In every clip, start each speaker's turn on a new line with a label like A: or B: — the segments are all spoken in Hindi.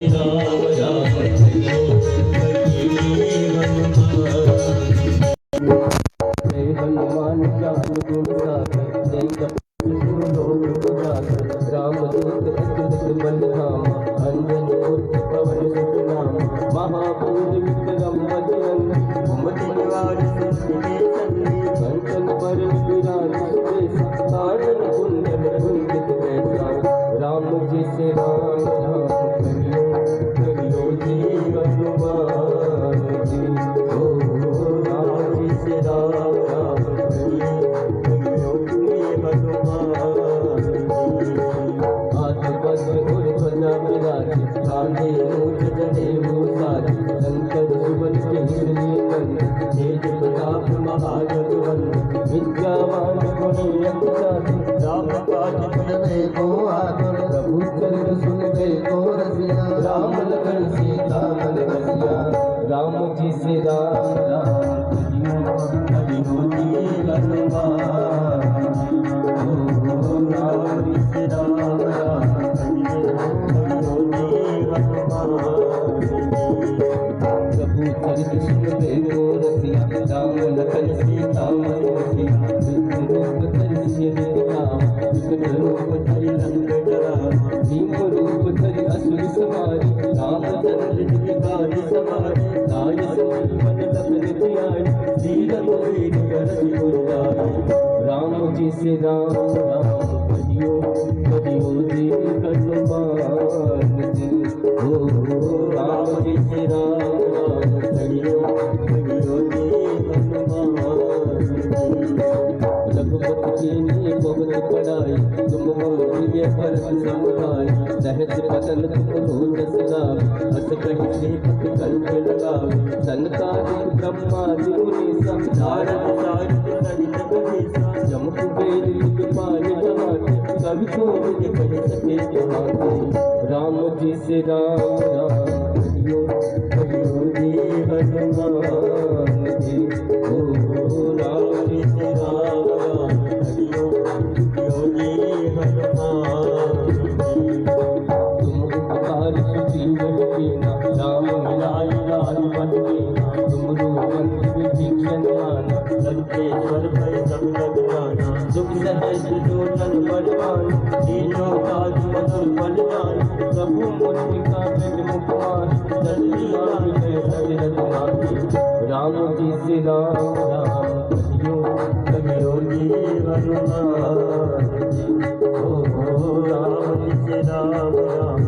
A: हनुमान ज्ञान गुण सागर जय जप लोक उजागर रामदूत अतुलित बलधाम अंजनी पुत्र पवन सुत नाम महाभूत विक्रम बजरंग कुमति निवार कंचन पर विराज सुबेसा कानन कुंडल कुंजित कैसा राम जी से राम राम करियो जी हनुमान जी ओ राम जी से राम राम करियो जी हनुमान हाथ वज्र और ध्वजा विराजे कांधे मूठ जनेऊ साजे शंकर सुवन केसरी नंदन तेज प्रताप महाजगवंदन विद्यावान गुणी अति राम काज करने को आतुर प्रभु चरित्र सुनते को रसिया राम लखन सीता मन बसिया राम जी से राम राम करियो जी हनुमान राम जी से राम राम करियो जी हनुमान प्रभु चरित्र सुनते को रसिया राम लखन सीता मन बसिया विष्णु रूप धरि सिय राम विकट रूप धरि लंक डरावा भीम रूप धरि असुर सवारी रामचंद्र जी काज सवारी लाय संजीवन लखन जियाय श्री रघुवीर हरषि उरलाय राम जी से राम राम करियो जी हनुमान जी ओ राम जी से राम राम करियो जी हनुमान रघुपति कीन्ही बहुत बड़ाई तुम मम प्रिय भरत समुदाय सहज बदन तुम लोचस लावे अस कहि श्रीपति कंठ लगावे सनकादिक ब्रह्मादि मुनीसा नारद सारद सहित गणेशा जम कुबेर दिखपाल जमाते कवि कोविद कहि सके जमाते राम जी से राम राम करियो जी हनुमान जी ओ राम जी से राम राम करियो जी हनुमान तुम उपकार सुग्रीव कीना राम मिलाय राजपद कीना तुम रूपंत विभीषण माना लंकेश्वर भय सब जग जाना दुख सहज जोतन बलवान दीनो काज मधुर बल जान प्रभु मुद्रिका बिन मुखमान जल्दी राम जय दशरथ माही राम जी से राम राम करियो जी हनुमान जी ओ राम जी से राम राम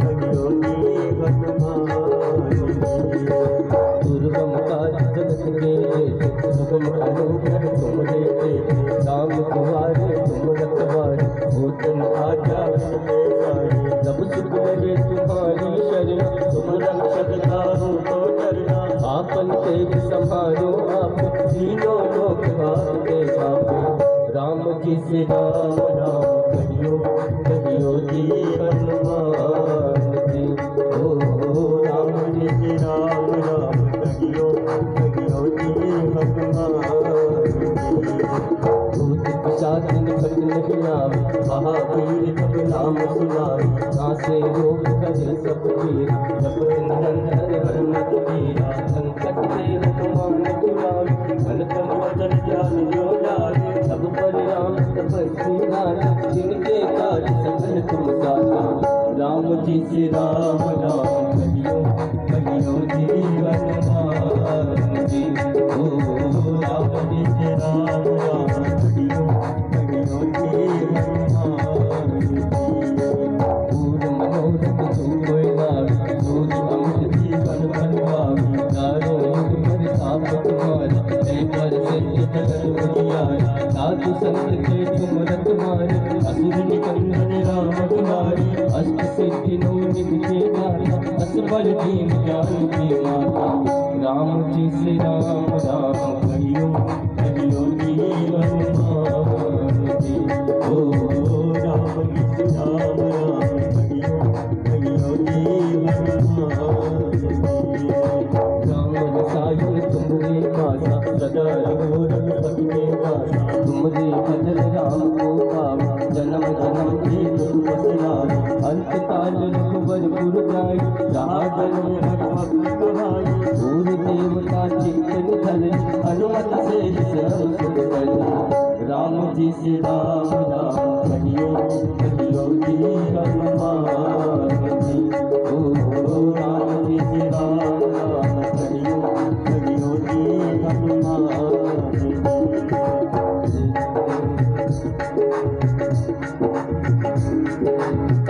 A: करियो जी हनुमान दुर्गम काज जगत के जेते सुगम अनुग्रह तुम देते राम तुम्हारे तुम रखवारे भोजन आज्ञा जब सुख लगे तुम्हारी शरण तुम रक्षक तारो तो डरना आपन तेज संभालो आप तीनों लोक हारते आप राम जी से राम राम करियो जी हनुमान जी ओ राम जी से राम राम करियो जी हनुमान भूत पिशाच निकट नहीं आवे महावीर तब नाम सुनावे नासे रोग करे सब पीर जपत निरंतर हनुमत वीरा संकट से हनुमान छुड़ावे मन तन वचन ज्ञान जो जावे सब पर राम तपस्वी राजा जिनके कार्य सकल तुम साजा राम जी से राम राम करियो जी हनुमान जी ओ राम जी से राम राम करियो जी हनुमान पूर्ण मनोरथ जो लावे दूध अमृत जीवन बनवावे चारों युग पर साप तुम्हारा जय पर सिद्ध जगत उजियारा साधु संत के तुम रखवारे असुर निकंदन राम दुलारी अष्ट सिद्धि नौ निधि के दाता असबल दीन ज्ञान की माता राम जी से राम राम करियो जी हनुमान जी ओ राम जी से राम राम करियो जी हनुमान राम रसायन तुमरे पासा सदा रघुरघुपति के पासा तुमरे भजन राम को पावा जन्म जन्म की दुख बिसरावे अंत काल रघुवर पुर जाई, जहाँ जन्म हर वक्त कहाई, सूर्य देवता चिंतन धरे, हनुमत से सर्व सुख करे। राम जी से राम राम कहियो, कहियो जी हनुमान जी। ओ राम जी से राम राम कहियो, कहियो जी हनुमान जी।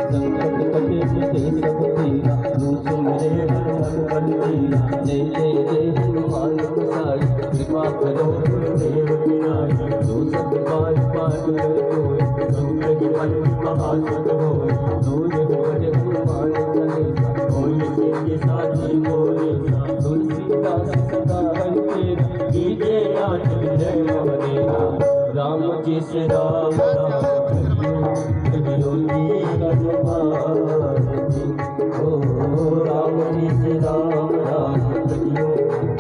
A: संकट कटे मिटे सब तेरा, रूप मेरे हर हर बल तेरा। जय जय जय हनुमान गोसाई, कृपा करो गुरुदेव की नाई। जो सब बार पार कोई, संकट मन महासुख होय। सूर्य बड़े हनुमान चालीसा, कोई के साथी बोले सा। तुलसीदास सदा हरि तेरा, कीजे नाथ जय महादेवा। राम जी से राम राम कहियो जी हनुमान जी। ओ राम जी से राम राम कहियो,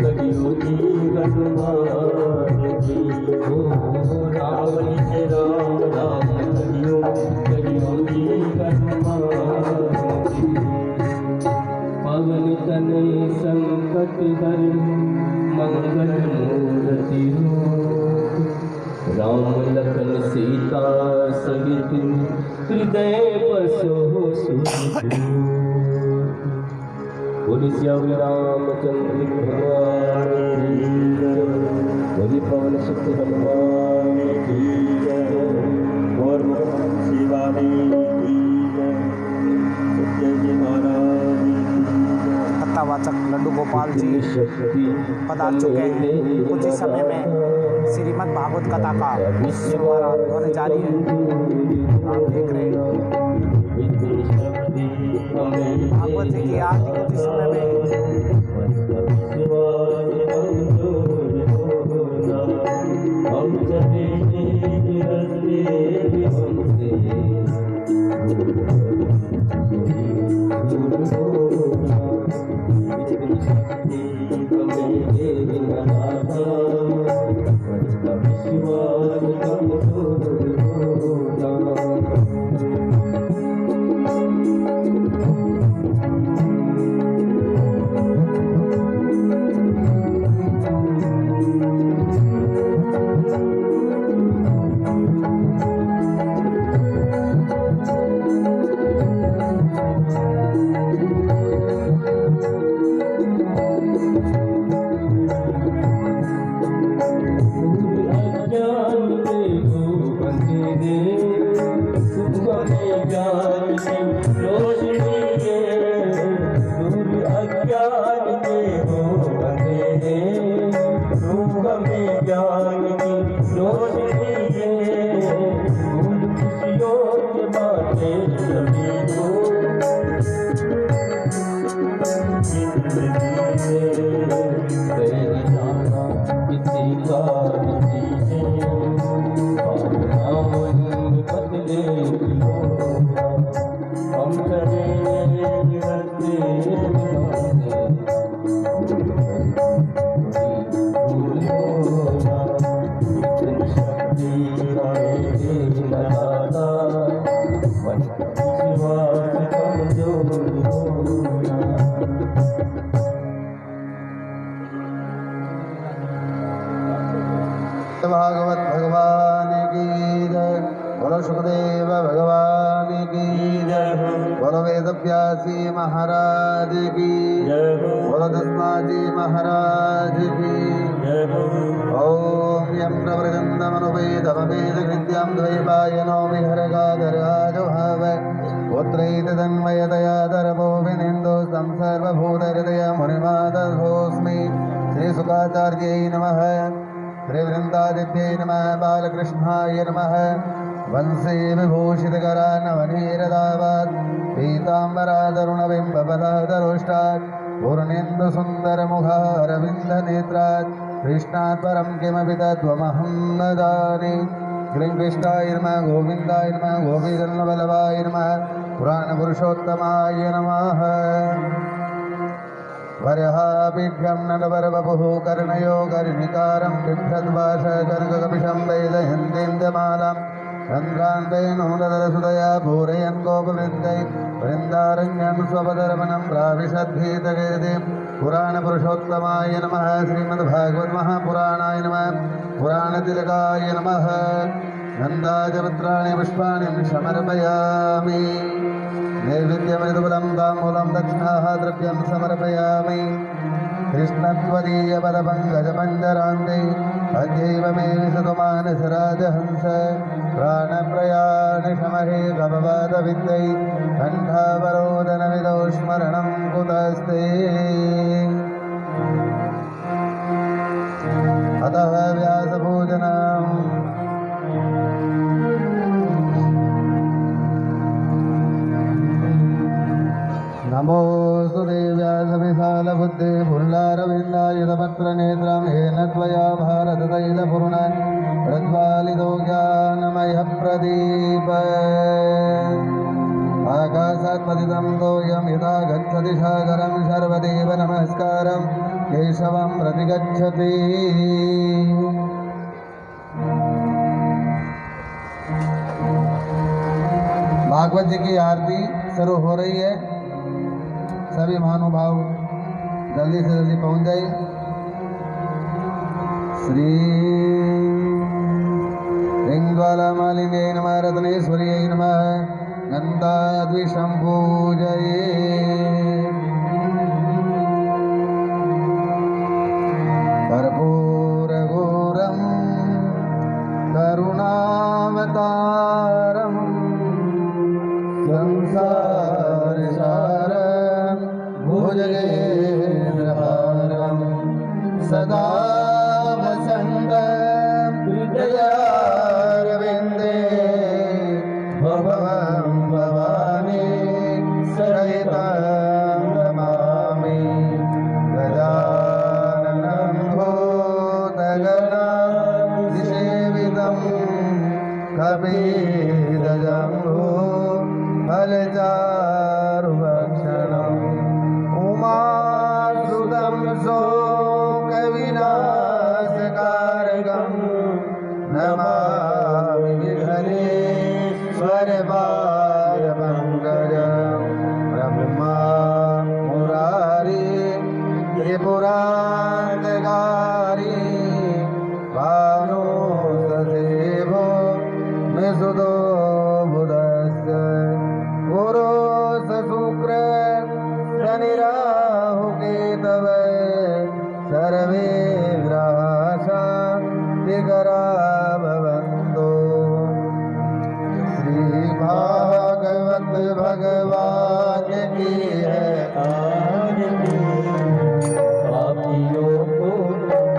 A: कहियो जी हनुमान जी। ओ राम जी से राम राम कहियो, कहियो जी हनुमान जी। पवन तनय संकट हर, मंगल मूर्ति रूप। राम लखन सीता सहित, हृदय बसो सुखी। बोलिए श्याम रामचंद्र भगवान की जय। बोलिए पवन सुत हनुमान की जय। और शिवा की जय। सत्य जी महाराज की जय।
B: कथावाचक लड्डू गोपाल जी पधार चुके हैं। कुछ ही समय में श्रीमद् भागवत कथा का शुभारंभ होने जा रही है। आप देख रहे हैं भागवत जी की आरती कुछ ही समय में।
C: भागवत भगवान की जय। बोलो सुखदेव भगवान की जय। बोलो वेद व्यासी महाराज की जय। बोलो दस्माजी महाराज की जय। ओम यम प्रवृंदमनुवेदमवेद विद्यां द्वैपायनो विहरगाधराजो भाव पुत्रैत तन्मयतया दर्भो विनिन्दो संसर्वभूतहृदय मुनिमातर्भोऽस्मि। श्रीसुखाचार्यै नमः। श्रीवृन्दादिभ्यै नमः। बालकृष्णाय नमः। वंशे विभूषितकरा नवनीरदावात् पीताम्बरातरुणबिम्बफलादरोष्टात् पूर्णेन्दुसुन्दरमुखारविन्दनेत्रात् कृष्णात् परं किमपि तत्त्वमहं न जाने। श्रीकृष्णाय नमः। गोविन्दाय नमः। गोपीजनवल्लभाय नमः। पुराणपुरुषोत्तमाय नमः। वरहापीठ्यं नटवरवपुः कर्णयो कर्णिकारं बिभ्रद्भाषकनककपिशं वैदयन्तीन्द्यमालां चन्द्रान्तेनोदरसुदया पूरयन् गोपवृन्दै वृन्दारण्यं स्वपदर्पणं प्राविशद्धीतकेति पुराणपुरुषोत्तमाय नमः। श्रीमद्भागवत महापुराणाय नमः। पुराणतिलकाय नमः। गन्धाचपत्राणि पुष्पाणि समर्पयामि। नैवेद्यमृदुफलं ताम्बूलं दक्षिणाः द्रव्यं समर्पयामि। कृष्णत्वदीयपदपङ्कजपञ्जरान्ते अद्यैव मे विशतमानसराजहंस प्राणप्रयाणशमहे गभवादविद्यै कण्ठावरोदनविदौ स्मरणं कुतस्ते। अतः व्यासपूजनम्। नमोऽस्तु देव्यासविशालबुद्धे फुल्लारविन्दायुधपत्रनेत्रं येन त्वया भारततैलपूर्णा प्रज्वालितो ज्ञानमयः प्रदीप। आकाशात् पतितं तोयं यथा गच्छति सागरं सर्वदेव नमस्कारं केशवं प्रतिगच्छति। भागवत जी की आरती शुरू हो रही है। सभी महानुभाव जल्दी से जल्दी पहुंच जाए। श्री लिंगज्वालामालिन्यै नमः। रत्नेश्वर्यै नमः। गन्धाद्विषं पूजये। कर्पूरघोरं करुणावतारं संसारसारं भुजगेन्द्रहारं सदा वसन्तं हृदयारविन्दे भवं भवानी सहितं नमामि। गजाननं भूतगणाधिसेवितं कपिध्वजम्भो फलचारुभक्षणम् उमासुतं शोकविनाशकारकं नमामि विघ्नेश्वरपारपङ्कजं। ब्रह्मा मुरारी त्रिपुरान्तकारी भानुसदेवो निसुतो बुधस्य गुरो शुक्र शनिराहुकेतव सर्वे ग्रहाः शान्तिकरा भवन्तु। श्री भागवत भगवान की है आरती।
A: पापियों को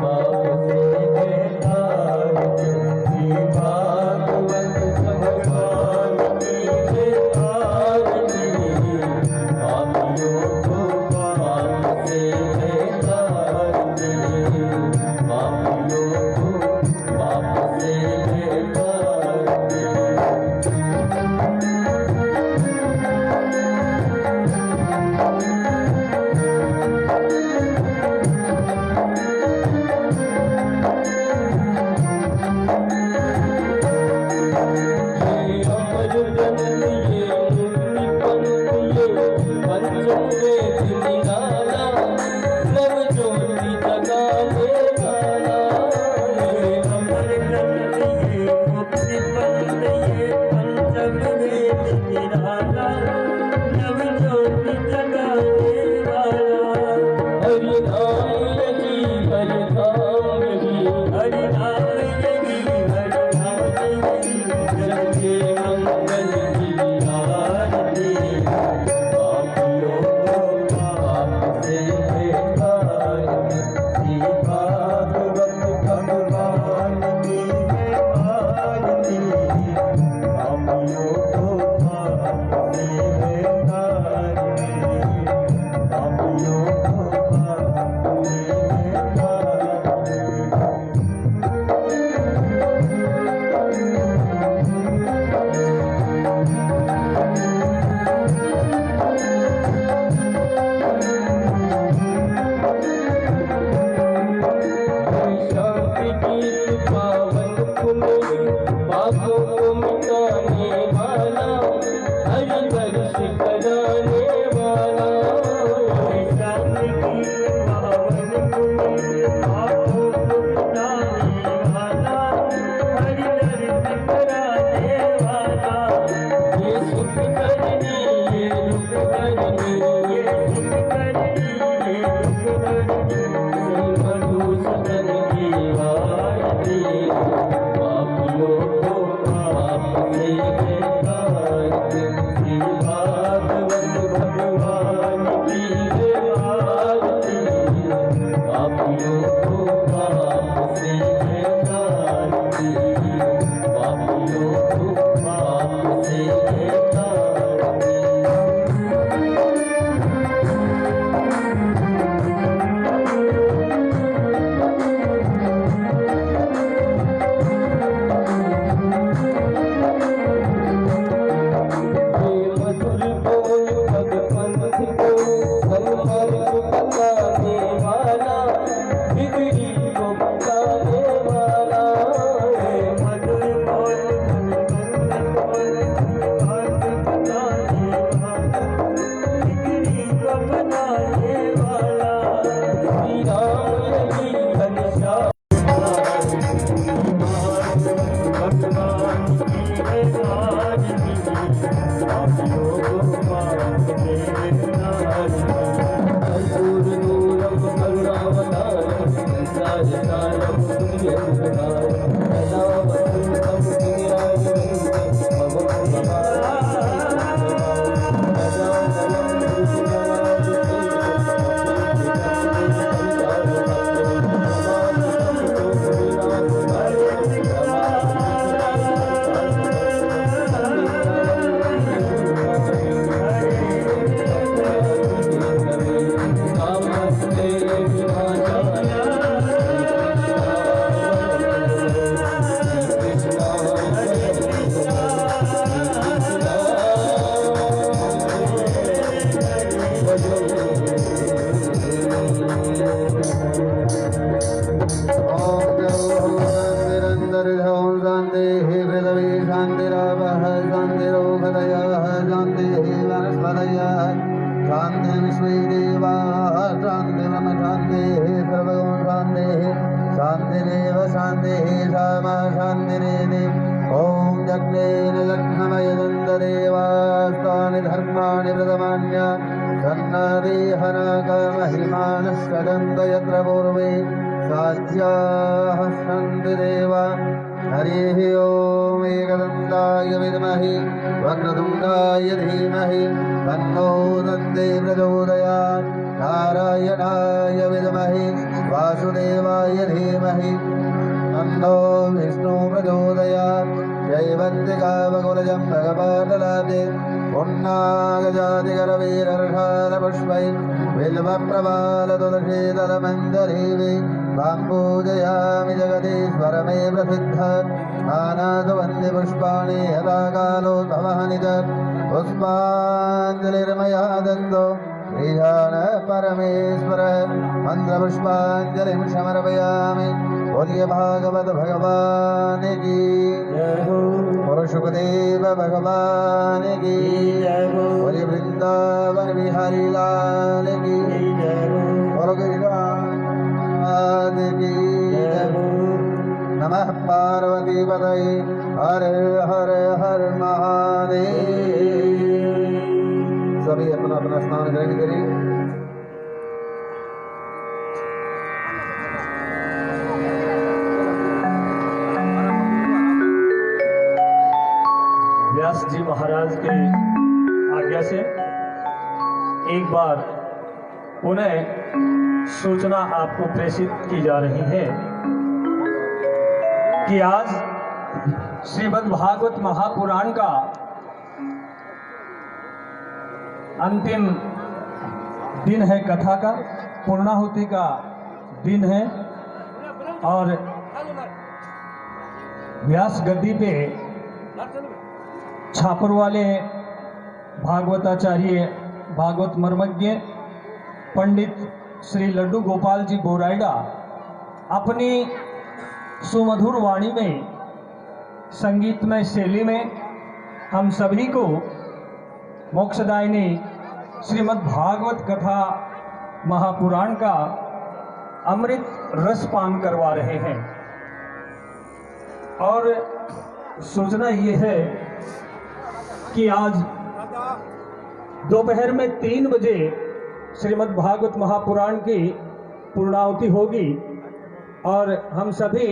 A: पाप से बेतारती। श्री भागवत भगवान की है आरती। पापियों को पाप से बेतारती। पापियों को पाप से बेतारती। मंगल की आरती। पापियों को
C: शांति विश्वे देवा शांति मम शांति सर्वगुण शांति शांतिरेव शांति सामा शांतिरेति ओम जग्नेन लक्ष्मय नंददेवास्तानि धर्माणि प्रथमान्य सन्नादेहनाक महिमानश्चदन्त यत्र पूर्वे साध्याः सन्ति देवा हरिः ओम एकदन्ताय विद्महे वक्रतुण्डाय धीमहि तन्नो दन्ते प्रचोदयात् नारायणाय विद्महे वासुदेवाय धीमहि तन्नो विष्णु प्रचोदयात् जयवन्तिकावकुलजं भगवदलाते पुण्णागजातिकरवीरर्षालपुष्पै बिल्वप्रवालतुलसीदलमन्दरीवे वाम्पूजयामि जगदीश्वरमे प्रसिद्ध आनादु वन्दे पुष्पाणि यदा कालोद्भवः पुष्पाञ्जलिर्मया दत्तो ईशान परमेश्वर मन्त्रपुष्पाञ्जलिं समर्पयामि बोलिए भागवत भगवान की और सुखदेव भगवान की बोलिए वृंदावन बिहारी लाल की और गिरिराज की नमः पार्वती पतये हर हर हर महादेव। सभी अपना अपना स्नान ग्रहण करिए।
D: व्यास जी महाराज के आज्ञा से एक बार पुनः सूचना आपको प्रेषित की जा रही है कि आज श्रीमद् भागवत महापुराण का अंतिम दिन है, कथा का पूर्णाहुति का दिन है और व्यास गद्दी पे छापर वाले भागवताचार्य भागवत मर्मज्ञ पंडित श्री लड्डू गोपाल जी बोराइडा अपनी सुमधुर वाणी में संगीतमय शैली में हम सभी को मोक्षदायिनी श्रीमद् भागवत कथा महापुराण का अमृत रस पान करवा रहे हैं। और सूचना ये है कि आज दोपहर में 3 बजे श्रीमद् भागवत महापुराण की पूर्णाहुति होगी और हम सभी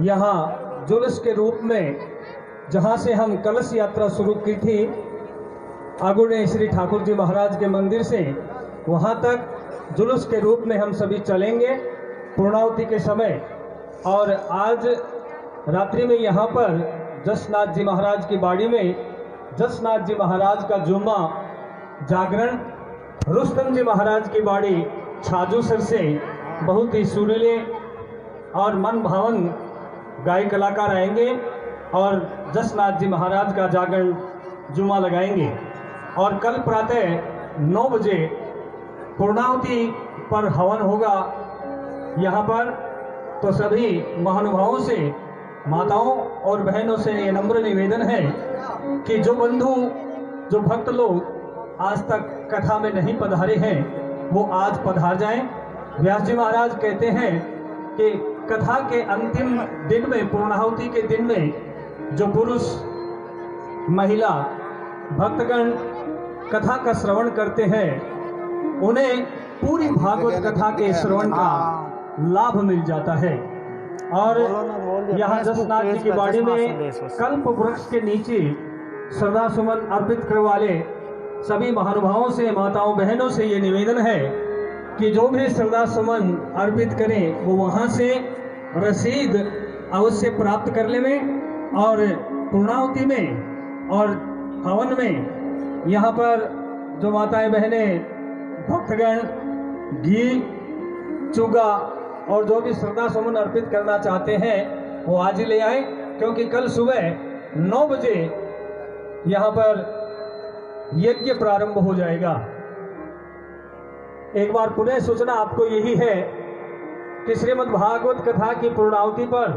D: यहाँ जुलूस के रूप में, जहाँ से हम कलश यात्रा शुरू की थी आगुड़े श्री ठाकुर जी महाराज के मंदिर से, वहाँ तक जुलूस के रूप में हम सभी चलेंगे पूर्णाहुति के समय। और आज रात्रि में यहाँ पर जसनाथ जी महाराज की बाड़ी में जसनाथ जी महाराज का जुम्मा जागरण, रुस्तम जी महाराज की बाड़ी छाजूसर से बहुत ही सुरीले और मन भावन गायक कलाकार आएंगे और जसनाथ जी महाराज का जागरण जुम्मा लगाएंगे। और कल प्रातः 9 बजे पूर्णाहुति पर हवन होगा यहाँ पर। तो सभी महानुभावों से, माताओं और बहनों से ये नम्र निवेदन है कि जो बंधु, जो भक्त लोग आज तक कथा में नहीं पधारे हैं वो आज पधार जाएं। व्यास जी महाराज कहते हैं कि कथा के अंतिम दिन में, पूर्णाहुति के दिन में जो पुरुष महिला भक्तगण कथा का श्रवण करते हैं उन्हें पूरी भागवत कथा के श्रवण का लाभ मिल जाता है। और यहाँ जसनाथ जी की बाड़ी में कल्प वृक्ष के नीचे श्रद्धा सुमन अर्पित करने वाले सभी महानुभावों से, माताओं बहनों से ये निवेदन है कि जो भी श्रद्धा सुमन अर्पित करें वो वहाँ से रसीद अवश्य प्राप्त कर लें। और पूर्णाहुति में और हवन में यहाँ पर जो माताएं बहनें भक्तगण घी चुगा और जो भी श्रद्धा सुमन अर्पित करना चाहते हैं वो आज ही ले आए, क्योंकि कल सुबह 9 बजे यहाँ पर यज्ञ प्रारंभ हो जाएगा। एक बार पुनः सूचना आपको यही है कि श्रीमद् भागवत कथा की पूर्णाहुति पर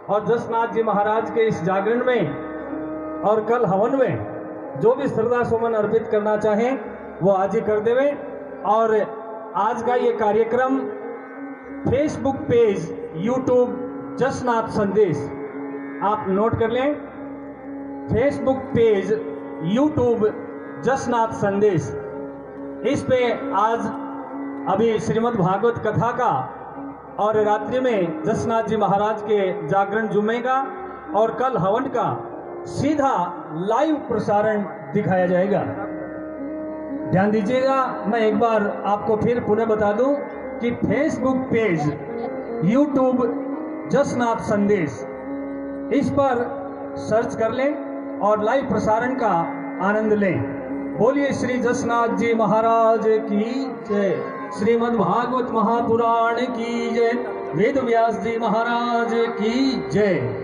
D: और जसनाथ जी महाराज के इस जागरण में और कल हवन में जो भी श्रद्धा सुमन अर्पित करना चाहें वो आज ही कर देवे। और आज का ये कार्यक्रम फेसबुक पेज, यूट्यूब जसनाथ संदेश, आप नोट कर लें, फेसबुक पेज, यूट्यूब जसनाथ संदेश, इस पे आज अभी श्रीमद् भागवत कथा का और रात्रि में जसनाथ जी महाराज के जागरण जुमेगा और कल हवन का सीधा लाइव प्रसारण दिखाया जाएगा। ध्यान दीजिएगा, मैं एक बार आपको फिर पुनः बता दूं कि फेसबुक पेज, यूट्यूब जसनाथ संदेश, इस पर सर्च कर लें और लाइव प्रसारण का आनंद लें। बोलिए श्री जसनाथ जी महाराज की जय, श्रीमद् भागवत महापुराण की जय, वेद व्यास जी महाराज की जय।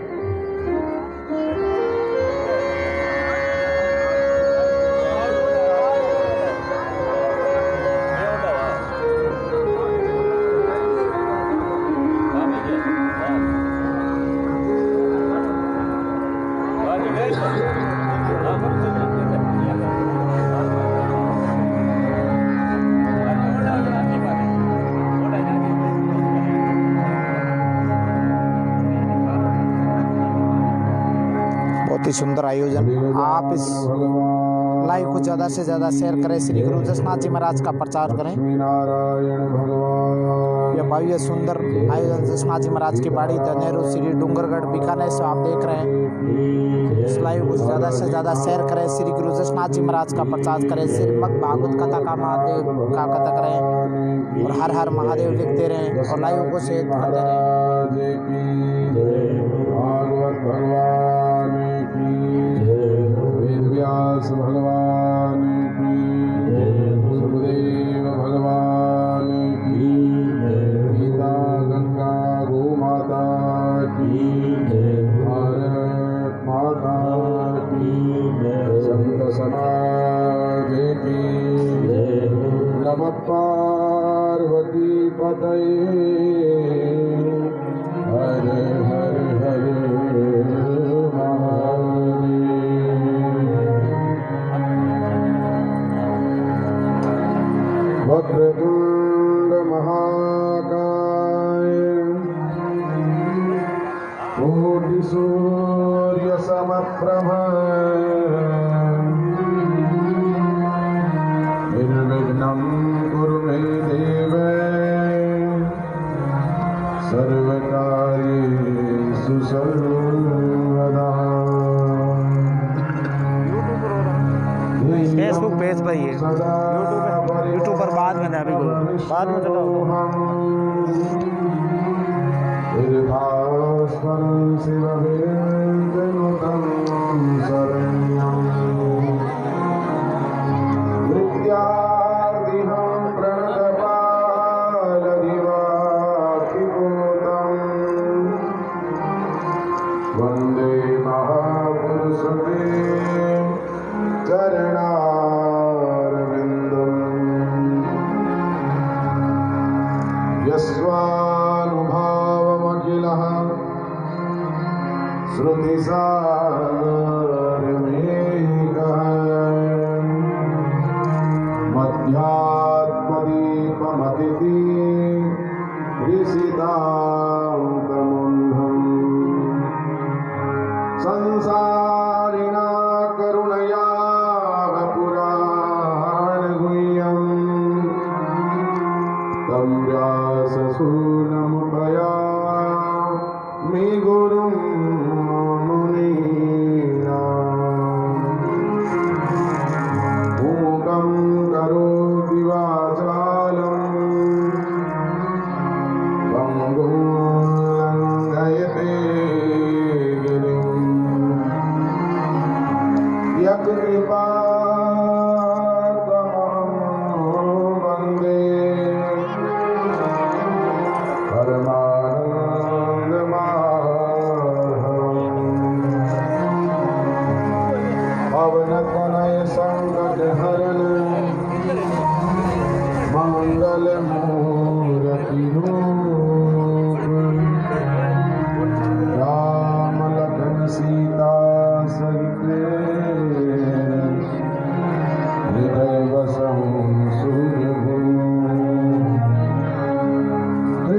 B: बहुत ही सुंदर आयोजन। आप इस लाइव को ज़्यादा से ज़्यादा शेयर करें, श्री गुरु जसनाथ जी महाराज का प्रचार करें। यह भव्य सुंदर आयोजन जसनाथ जी महाराज की बाड़ी नेहरू श्री डूंगरगढ़ बीकानेर से आप देख रहे हैं। इस लाइव को ज़्यादा से ज़्यादा शेयर करें, श्री गुरु जसनाथ जी महाराज का प्रचार करें, श्रीमद् भागवत कथा का महादेव का कथा करें और हर हर महादेव लिखते रहें और लाइव को शेयर करते रहें।
C: भागवत भगवान की, वेद व्यास भगवान की, सुखदेव भगवान की, गीता गंगा गो माता की, भारत माता की, संत समाज की, नमः पार्वती पतये, हर हर हर वक्रतुंड महाकाय, कोटि सूर्य समप्रभ, निर्विघ्नं कुरु मे देव, सर्वकार्येषु सर्वदा।
B: फेसबुक पेज पर ही है, यूट्यूब पर बाद में अभी बाद में
C: वंदे महापुरुषते चरणारविंदम, यस्वानुभावमखिलः श्रुतिसारमेकः, मध्यात्मदीपमतिथि ऋषितान्तमुन्धम्, संसारिणा करुणया पुराणगुह्यम्, तं व्याससूनमुपयामि गुरुं मुनीनाम्। मूकं करोति वाचालम्, पङ्गुं लङ्घयते गिरिम्, यत्कृपातमहं वन्दे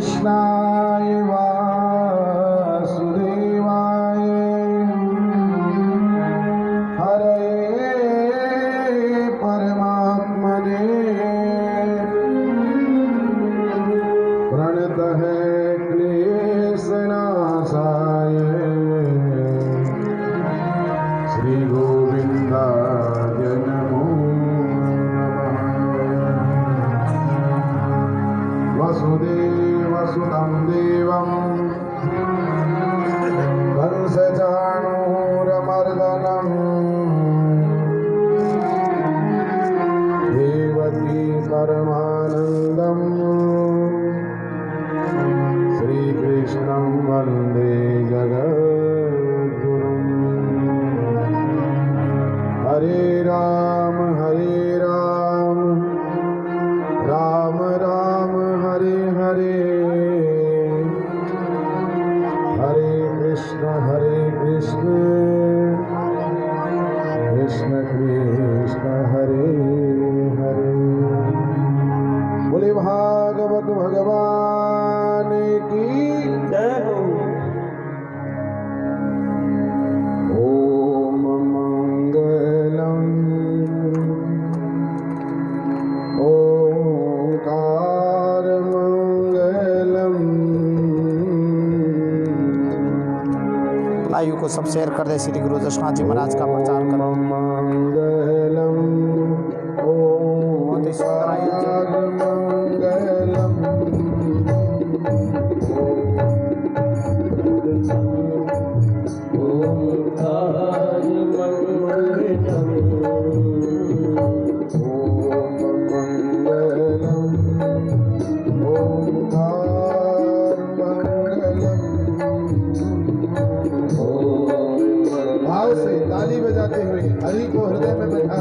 C: कृष्णाय वासुदेवाय हरे परमात्मने प्रणतः क्लेशनाशाय श्री गोविंदाय नमो नमः। वसुदेवसुतं देवं कंसचाणूरमर्दनं देवकी परमानन्दं श्रीकृष्णं वन्दे जगद्गुरुम्। हरे राम राम राम हरे हरे, हरे कृष्ण कृष्ण कृष्ण हरे हरे। बोले भागवत भगवान की
D: जय हो।
C: ओम मंगलम ओंकार मंगलम।
B: लाइव को सब शेयर कर दे। श्री गुरु दशनाथ जी महाराज का प्रचार करो।
C: मंगलम
B: बहुत ही सुंदर आयोजन।
C: मंगलम
A: ओंकार मंगलम
C: भाव से ताली बजाते हुए हरि को हृदय में बैठा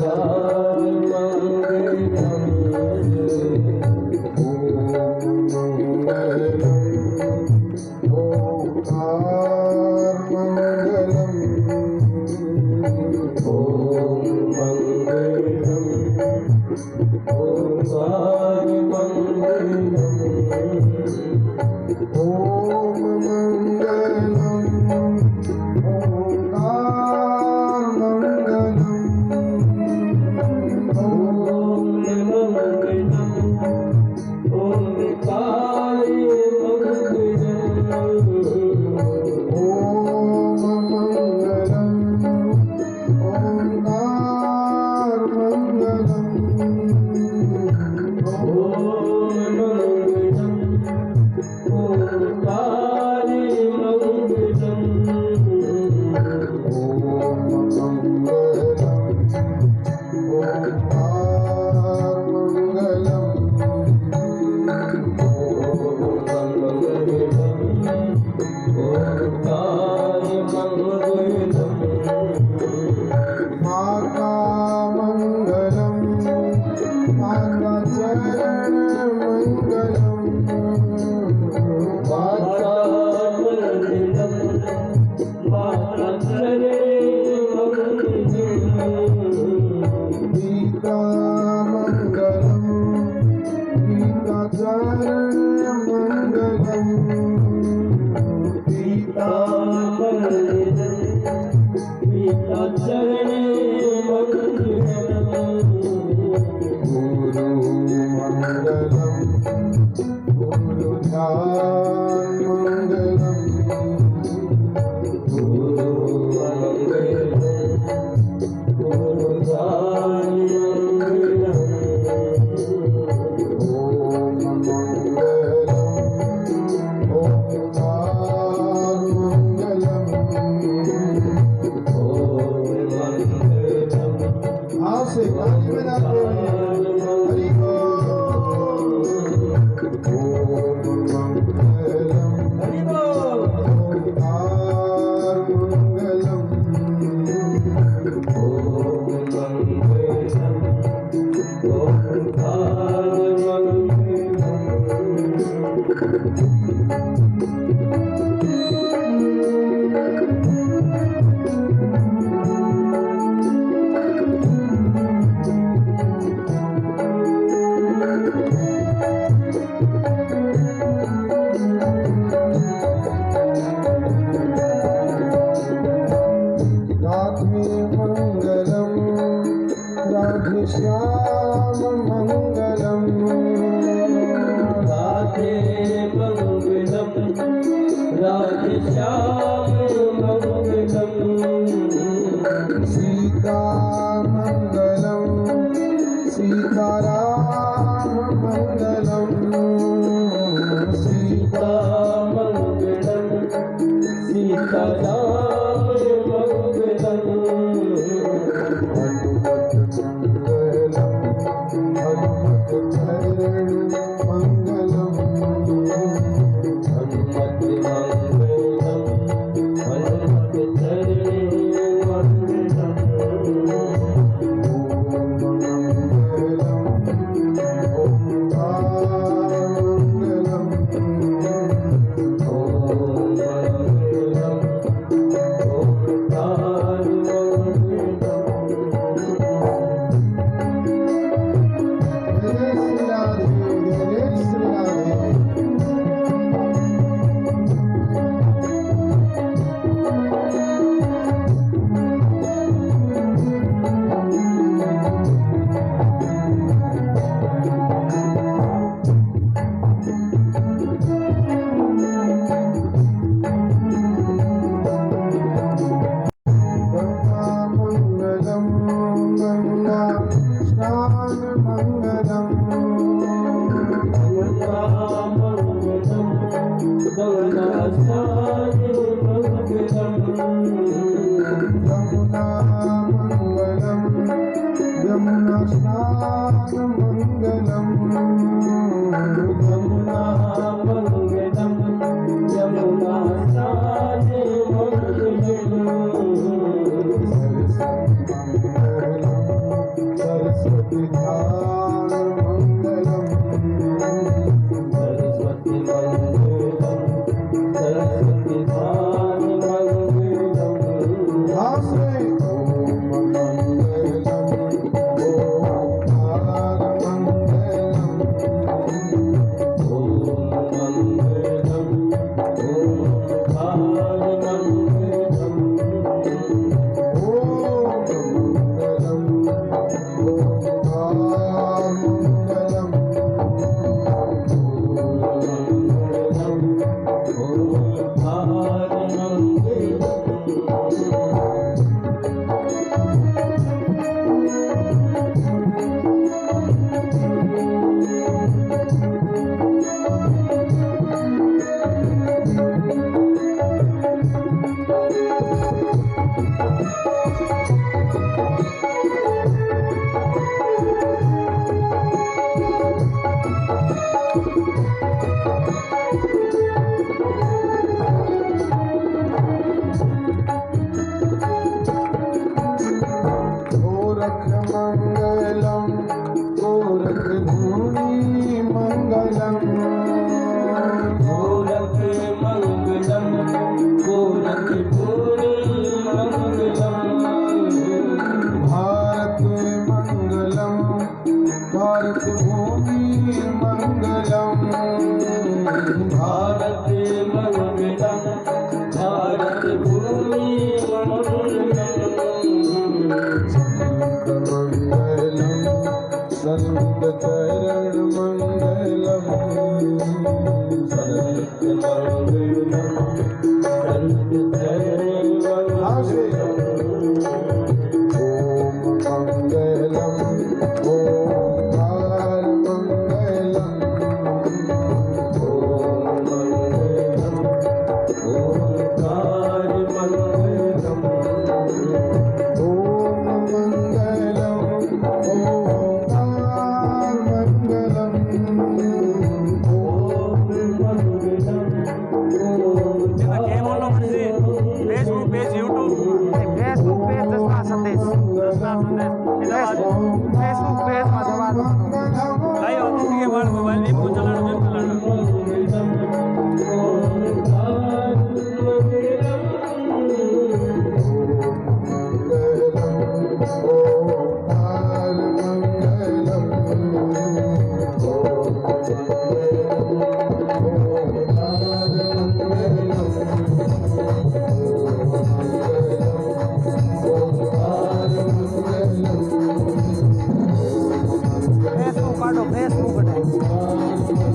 B: फेसबुक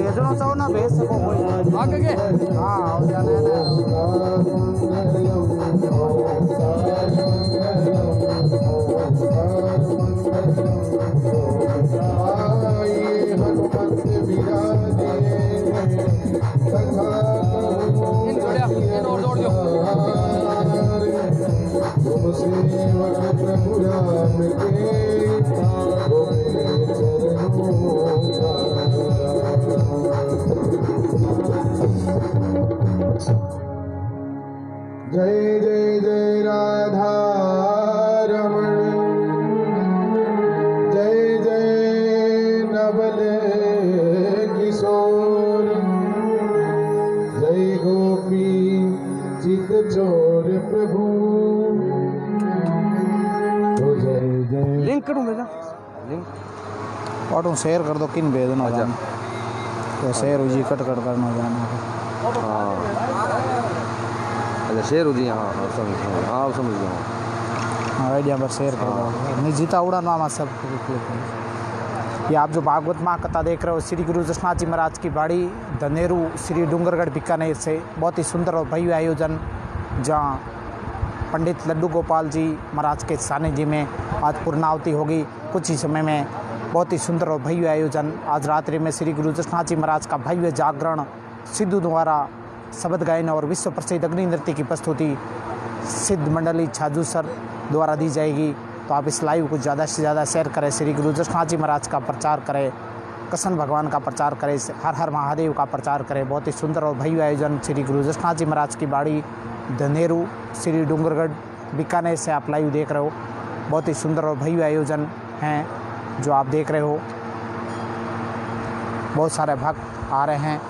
B: भेजनो चाहो ना भेज सको कोई आगे के हाँ हो जाने
C: जय जय जय राधा रमण जय जय नवल किशोर जय गोपी चित चोर प्रभु तो जय जय
B: लिंक करूँ भेजा लिंक ऑटो शेयर कर दो किन भेज दो अच्छा तो शेयर हो जी कट करना जाना
E: अच्छा शेर हो जी हाँ समझ गया
B: हाँ आइडिया पर शेयर कर दो नहीं जीता उड़ा नाम सब ये आप जो भागवत माँ कथा देख रहे हो श्री गुरु जसनाथ जी महाराज की बाड़ी धनेरू श्री डूंगरगढ़ बीकानेर से बहुत ही सुंदर और भव्य आयोजन जहाँ पंडित लड्डू गोपाल जी महाराज के सानिध्य में आज पूर्णाहुति होगी कुछ ही समय में। बहुत ही सुंदर और भव्य आयोजन आज रात्रि में श्री गुरु जसनाथ जी महाराज का भव्य जागरण सिद्धू द्वारा शब्द गायन और विश्व प्रसिद्ध अग्नि नृत्य की प्रस्तुति सिद्ध मंडली छाजू सर द्वारा दी जाएगी। तो आप इस लाइव को ज़्यादा से ज़्यादा शेयर करें, श्री गुरु जसनाथ जी महाराज का प्रचार करें, कृष्ण भगवान का प्रचार करें, हर हर महादेव का प्रचार करें। बहुत ही सुंदर और भव्य आयोजन श्री गुरु जसनाथ जी महाराज की बाड़ी धनेरू श्री डूंगरगढ़ बीकानेर से आप लाइव देख रहे हो। बहुत ही सुंदर और भव्य आयोजन हैं जो आप देख रहे हो। बहुत सारे भक्त आ रहे हैं।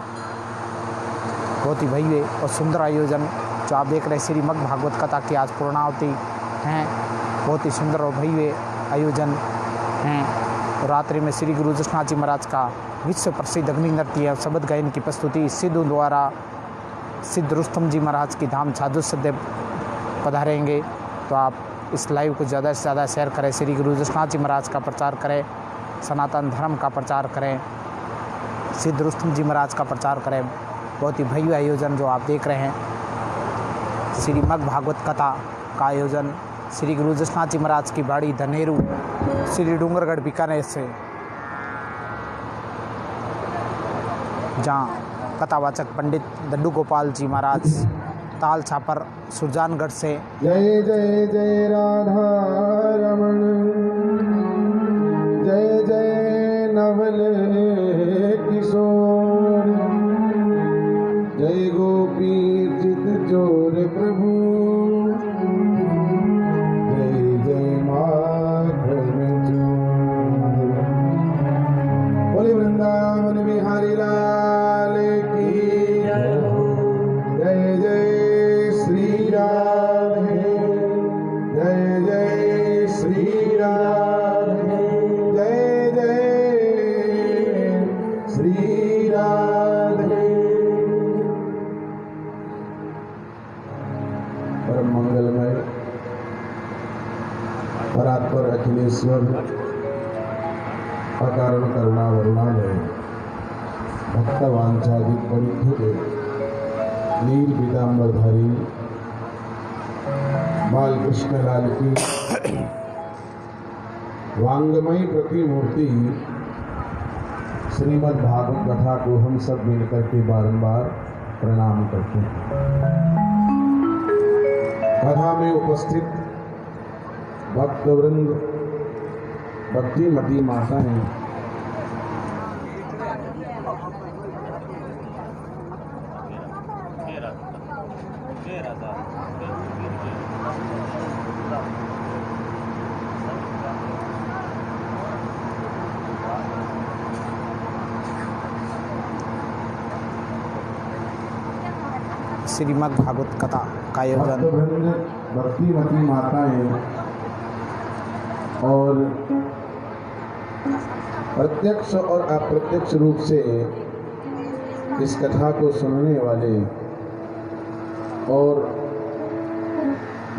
B: बहुत ही भव्य और सुंदर आयोजन जो आप देख रहे हैं श्रीमद् भागवत कथा की आज पूर्णाहुति हैं। बहुत ही सुंदर और भव्य आयोजन हैं। रात्रि में श्री गुरु जसनाथ जी महाराज का विश्व प्रसिद्ध अग्नि नृत्य और शब्द गायन की प्रस्तुति सिद्धू द्वारा सिद्ध रुस्तम जी महाराज की धाम छाजू सदैव पधारेंगे। तो आप इस लाइव को ज़्यादा से ज़्यादा शेयर करें, श्री गुरु जसनाथ जी महाराज का प्रचार करें, सनातन धर्म का प्रचार करें, सिद्ध रुस्तम जी महाराज का प्रचार करें। बहुत ही भव्य आयोजन जो आप देख रहे हैं श्रीमद् भागवत कथा का आयोजन श्री गुरु जसनाथ जी महाराज की बाड़ी धनेरू श्री डूंगरगढ़ बीकानेर से, जहाँ कथावाचक पंडित लड्डू गोपाल जी महाराज ताल छापर सुरजानगढ़ से।
C: जय जय जय राधा रमण जय जय नवल किशोर जय गोपी चित चोर प्रभु जय जय माधव चोर। बोले वृंदावन बिहारी लाल की जय जय श्री राधे जय जय श्री राधे जय जय श्री राधे। परम मंगलमय परात्पर अखिलेश्वर अकारण करुणा वरुणालय भक्तवांछादिक परिधि नील पीताम्बरधारी बाल कृष्ण लाल की वांगमयी प्रतिमूर्ति श्रीमद् भागवत कथा को हम सब मिलकर के बारंबार प्रणाम करते हैं। कथा में उपस्थित भक्तवृंद भक्तिमती माताएं
B: श्रीमद् भागवत कथा का आयोजन
C: भक्तिमती माताएं और प्रत्यक्ष और अप्रत्यक्ष रूप से इस कथा को सुनने वाले और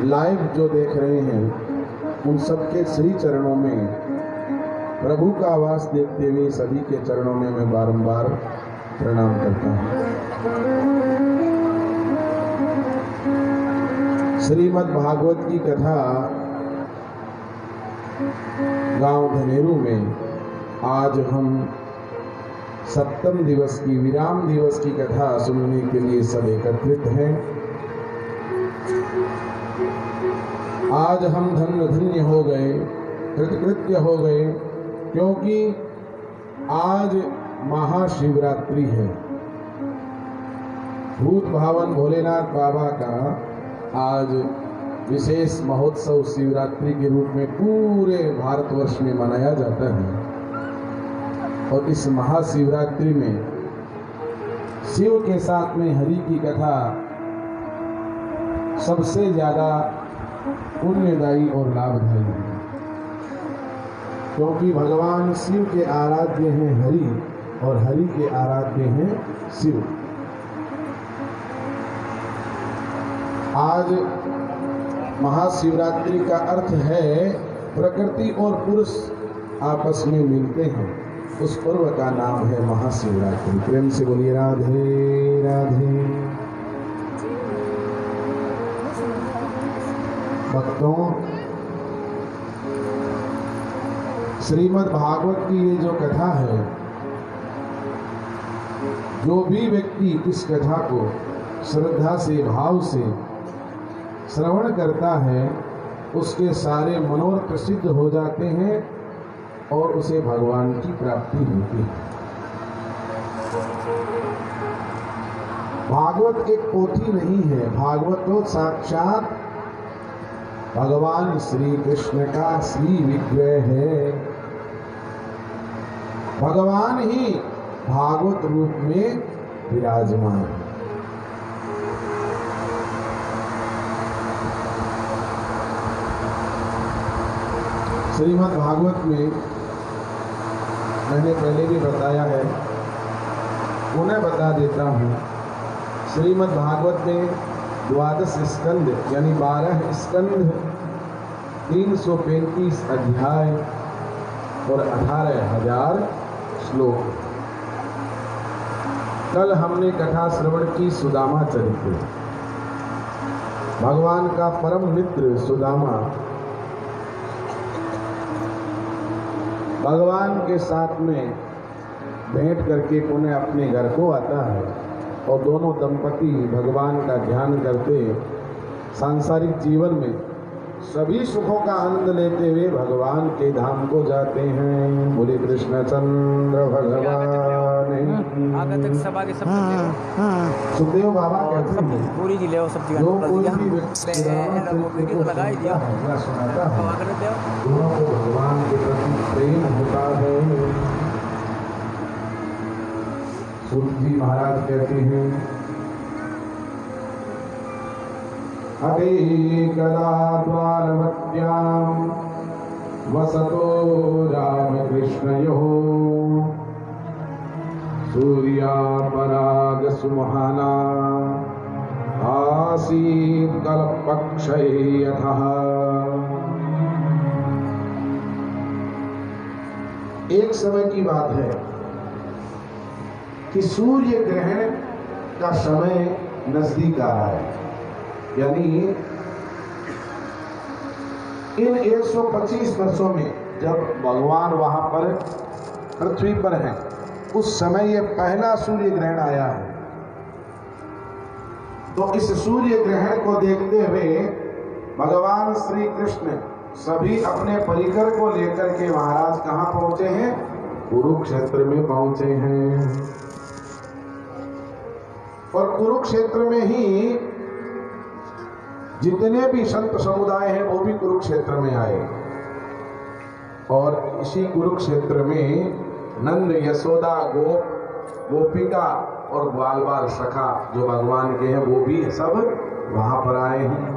C: लाइव जो देख रहे हैं उन सबके श्री चरणों में प्रभु का आवास देखते हुए सभी के चरणों में मैं बारंबार प्रणाम करता हूँ। श्रीमद् भागवत की कथा गांव धनेरू में आज हम 7वें दिवस की विराम दिवस की कथा सुनने के लिए सब एकत्रित हैं। आज हम धन्य धन्य हो गए, कृतकृत्य हो गए, क्योंकि आज महाशिवरात्रि है। भूत भावन भोलेनाथ बाबा का आज विशेष महोत्सव शिवरात्रि के रूप में पूरे भारतवर्ष में मनाया जाता है। और इस महाशिवरात्रि में शिव के साथ में हरि की कथा सबसे ज्यादा पुण्यदायी और लाभदायी है, क्योंकि भगवान शिव के आराध्य हैं हरि और हरि के आराध्य हैं शिव। आज महाशिवरात्रि का अर्थ है प्रकृति और पुरुष आपस में मिलते हैं, उस पर्व का नाम है महाशिवरात्रि। प्रेम से बोलिए राधे राधे। भक्तों, श्रीमद् भागवत की ये जो कथा है, जो भी व्यक्ति इस कथा को श्रद्धा से भाव से श्रवण करता है, उसके सारे मनोरथ सिद्ध हो जाते हैं और उसे भगवान की प्राप्ति होती है। भागवत एक पोथी नहीं है, भागवत तो साक्षात भगवान श्री कृष्ण का श्री विग्रह है। भगवान ही भागवत रूप में विराजमान है। श्रीमद् भागवत में मैंने पहले भी बताया है, पुनः बता देता हूँ। श्रीमद् भागवत में 12 स्कंद यानी 12 स्कंद, 335 अध्याय और 18,000 श्लोक। कल हमने कथा श्रवण की सुदामा चरित्र। भगवान का परम मित्र सुदामा भगवान के साथ में भेंट करके पुनः अपने घर को आता है और दोनों दंपति भगवान का ध्यान करते सांसारिक जीवन में सभी सुखों का आनंद लेते हुए भगवान के धाम को जाते हैं। बोले कृष्णचंद्र भगवान। सुखदेव बाबा कहते हैं,
B: पूरी की ले सब्जी
C: जो कोई भी व्यक्ति सुनाता है, दोनों को भगवान के प्रति प्रेम होता है। सूत जी महाराज कहते हैं, हरे कला द्वारवत्यां वसतो राम कृष्णयोः सूर्या पराग सुमहाना आसीत् कल्पक्षये यथः। एक समय की बात है कि सूर्य ग्रहण का समय नजदीक आ रहा है, यानी इन 125 वर्षों में जब भगवान वहां पर पृथ्वी पर हैं, उस समय ये पहला सूर्य ग्रहण आया है। तो इस सूर्य ग्रहण को देखते हुए भगवान श्री कृष्ण सभी अपने परिकर को लेकर के महाराज कहाँ पहुंचे हैं? कुरुक्षेत्र में पहुंचे हैं। और कुरुक्षेत्र में ही जितने भी संत समुदाय हैं वो भी कुरुक्षेत्र में आए। और इसी कुरुक्षेत्र में नंद, यशोदा, गोपिका और बाल बाल सखा जो भगवान के हैं वो भी सब वहां पर आए हैं।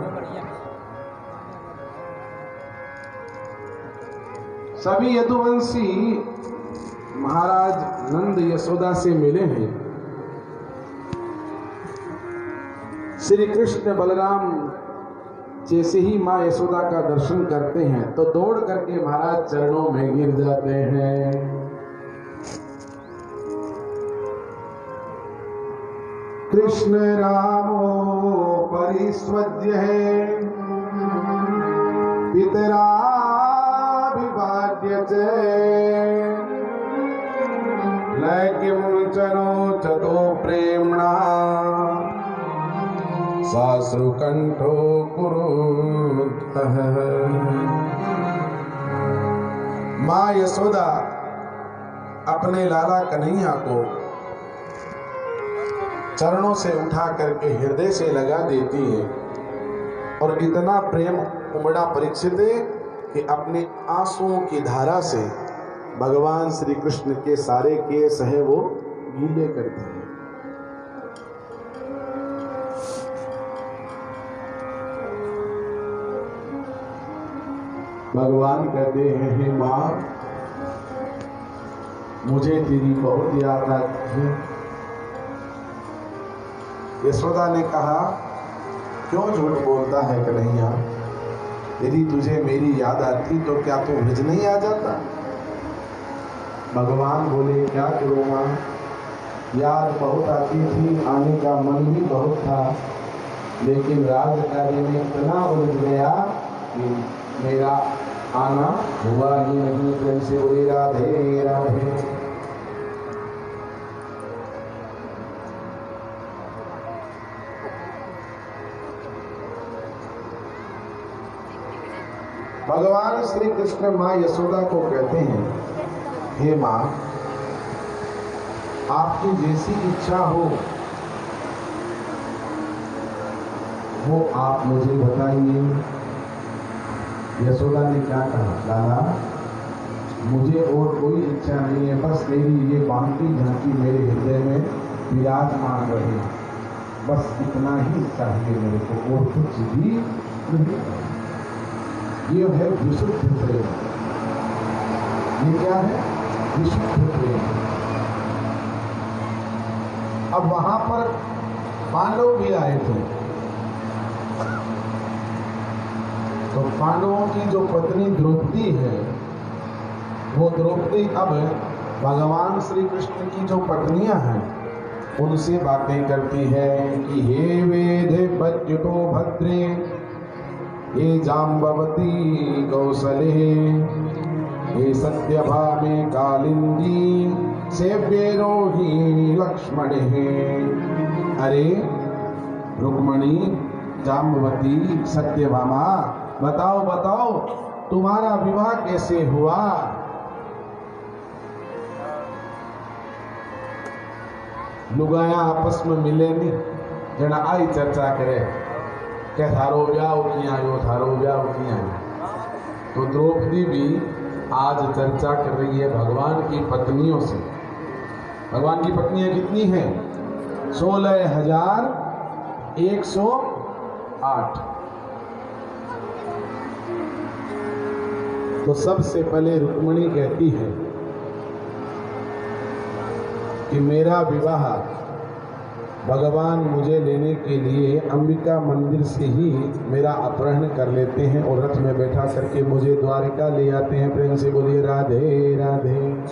C: सभी यदुवंशी महाराज नंद यशोदा से मिले हैं। श्री कृष्ण बलराम जैसे ही माँ यशोदा का दर्शन करते हैं तो दौड़ करके महाराज चरणों में गिर जाते हैं। कृष्ण रामो परिस्वज्य है पितराभिवाद्य च लैकिं चनो चतो प्रेम्णा साश्रुकंठो कुरुतः। माँ यशोदा अपने लाला कन्हैया को चरणों से उठा करके हृदय से लगा देती है और इतना प्रेम उमड़ा परीक्षित कि अपने आंसुओं की धारा से भगवान श्री कृष्ण के सारे केस है वो गीले करती है। भगवान कहते हैं हे माँ मुझे तेरी बहुत याद आती है। यशोदा ने कहा क्यों झूठ बोलता है कन्हैया, यदि तुझे मेरी याद आती तो क्या तू ब्रज नहीं आ जाता। भगवान बोले क्या करूँ माँ, याद बहुत आती थी, आने का मन भी बहुत था, लेकिन राजकार्य में इतना उलझ गया कि मेरा आना हुआ ही नहीं। प्रेम से बोले राधे राधे। भगवान श्री कृष्ण माँ यशोदा को कहते हैं हे माँ आपकी जैसी इच्छा हो वो आप मुझे बताइए। यशोदा ने क्या कहा, लाला मुझे और कोई इच्छा नहीं है, बस तेरी ये बांकी झांकी मेरे हृदय में विराजमान रहे, बस इतना ही चाहिए मेरे को, और कुछ भी नहीं। ये है विशुद्ध प्रेम। ये क्या है? विशुद्ध प्रेम। अब वहां पर पांडव भी आए थे, तो पांडवों की जो पत्नी द्रौपदी है वो द्रौपदी अब भगवान श्री कृष्ण की जो पत्नियां हैं उनसे बातें करती है कि हे वेदे बच्युतो भद्रे हे जाम्बवती कौसले हे सत्यभामे कालिंदी सेव्ये रोहिणी लक्ष्मणे। अरे रुक्मणी, जाम्बवती, सत्यभामा, बताओ बताओ तुम्हारा विवाह कैसे हुआ। लुगाया आपस में मिले नहीं, जना आई चर्चा करे क्या थारो ब्याह की आयो, थारो ब्याह की आयो। तो द्रौपदी भी आज चर्चा कर रही है भगवान की पत्नियों से। भगवान की पत्नियां कितनी हैं? 16,108। तो सबसे पहले रुक्मिणी कहती है कि मेरा विवाह भगवान मुझे लेने के लिए अंबिका मंदिर से ही मेरा अपहरण कर लेते हैं और रथ में बैठा करके मुझे द्वारिका ले आते हैं। प्रेम से बोलिए राधे राधे।